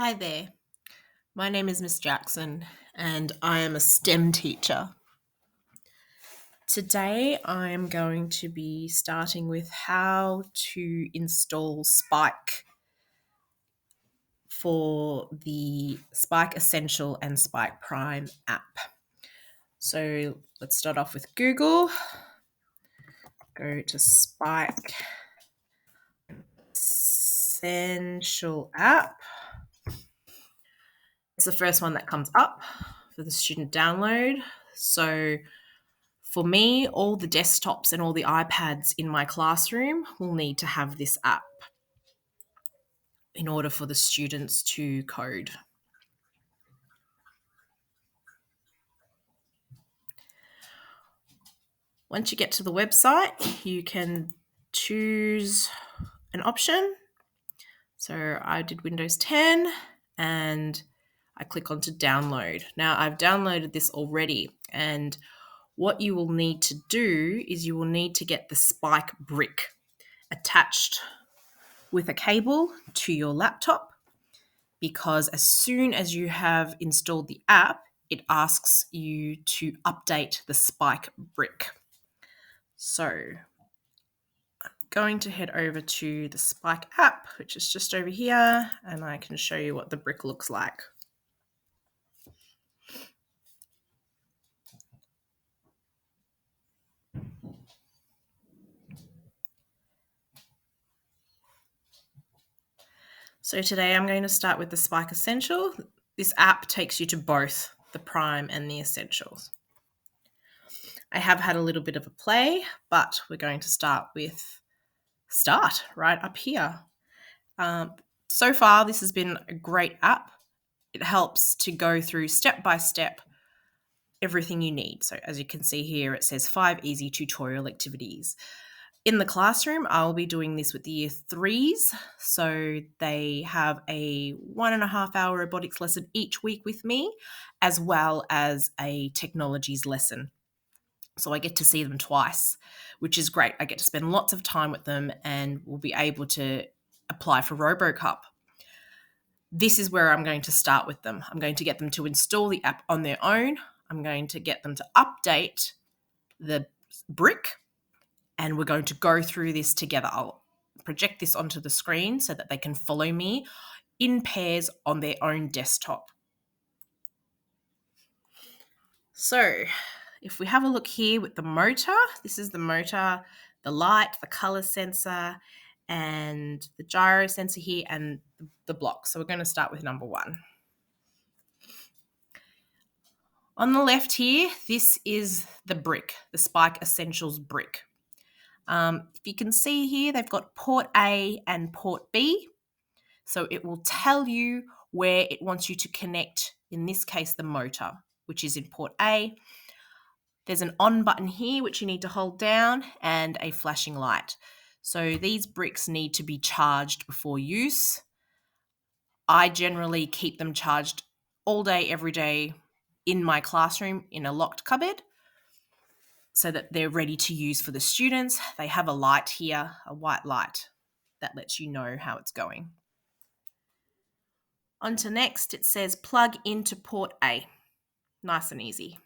Hi there. My name is Miss Jackson and I am a STEM teacher. Today I am going to be starting with how to install Spike for the Spike Essential and Spike Prime app. So let's start off with Google. Go to Spike Essential app. It's the first one that comes up for the student download. So for me, all the desktops and all the iPads in my classroom will need to have this app in order for the students to code. Once you get to the website, you can choose an option. So I did Windows 10 and I click on to download. Now I've downloaded this already, and what you will need to do is you will need to get the Spike brick attached with a cable to your laptop, because as soon as you have installed the app, it asks you to update the Spike brick. So I'm going to head over to the Spike app, which is just over here, and I can show you what the brick looks like. So today I'm going to start with the Spike Essential. This app takes you to both the Prime and the Essentials. I have had a little bit of a play, but we're going to start with Start right up here. So far, this has been a great app. It helps to go through step by step everything you need. So as you can see here, it says 5 easy tutorial activities. In the classroom, I'll be doing this with the year 3s. So they have a 1.5 hour robotics lesson each week with me, as well as a technologies lesson. So I get to see them twice, which is great. I get to spend lots of time with them and we'll be able to apply for RoboCup. This is where I'm going to start with them. I'm going to get them to install the app on their own. I'm going to get them to update the brick, and we're going to go through this together. I'll project this onto the screen so that they can follow me in pairs on their own desktop. So if we have a look here with the motor, this is the motor, the light, the color sensor, and the gyro sensor here, and the block. So we're going to start with number 1. On the left here, this is the brick, the Spike Essentials brick. If you can see here, they've got port A and port B. So it will tell you where it wants you to connect, in this case, the motor, which is in port A. There's an on button here, which you need to hold down, and a flashing light. So these bricks need to be charged before use. I generally keep them charged all day, every day in my classroom in a locked cupboard so that they're ready to use for the students. They have a light here, a white light, that lets you know how it's going. On to next, it says plug into port A. Nice and easy.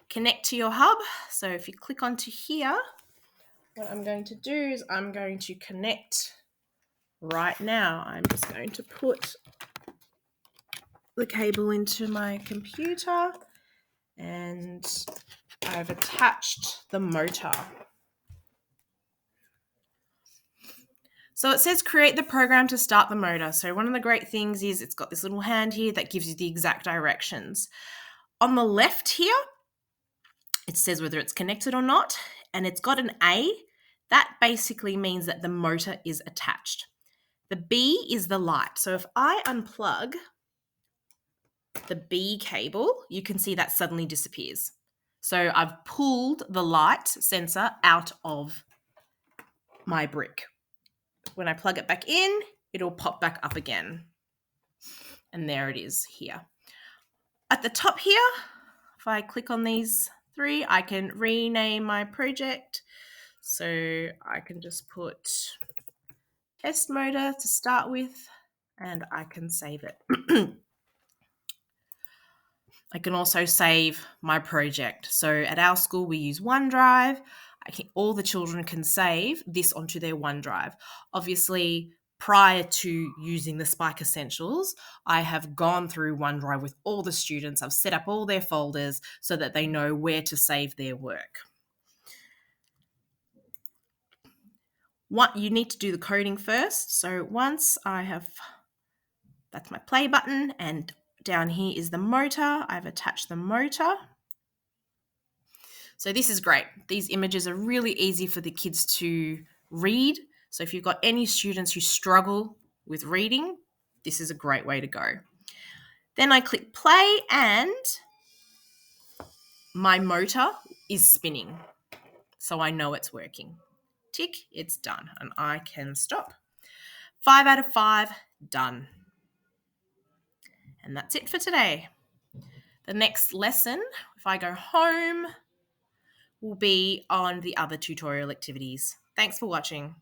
Connect to your hub. So if you click onto here, what I'm going to do is I'm going to connect right now. I'm just going to put the cable into my computer and I've attached the motor. So it says create the program to start the motor. So one of the great things is it's got this little hand here that gives you the exact directions. On the left here, it says whether it's connected or not, and it's got an A. That basically means that the motor is attached. The B is the light. So if I unplug the B cable, you can see that suddenly disappears. So I've pulled the light sensor out of my brick. When I plug it back in, it'll pop back up again. And there it is here. At the top here, if I click on these 3, I can rename my project. So I can just put test motor to start with, and I can save it. I can also save my project. So at our school, we use OneDrive. All the children can save this onto their OneDrive. Obviously, prior to using the Spike Essentials, I have gone through OneDrive with all the students. I've set up all their folders so that they know where to save their work. You need to do the coding first. So once I have, that's my play button, and down here is the motor. I've attached the motor. So this is great. These images are really easy for the kids to read. So if you've got any students who struggle with reading, this is a great way to go. Then I click play and my motor is spinning. So I know it's working. Tick, it's done, and I can stop. 5 out of 5, done. And that's it for today. The next lesson, if I go home, will be on the other tutorial activities. Thanks for watching.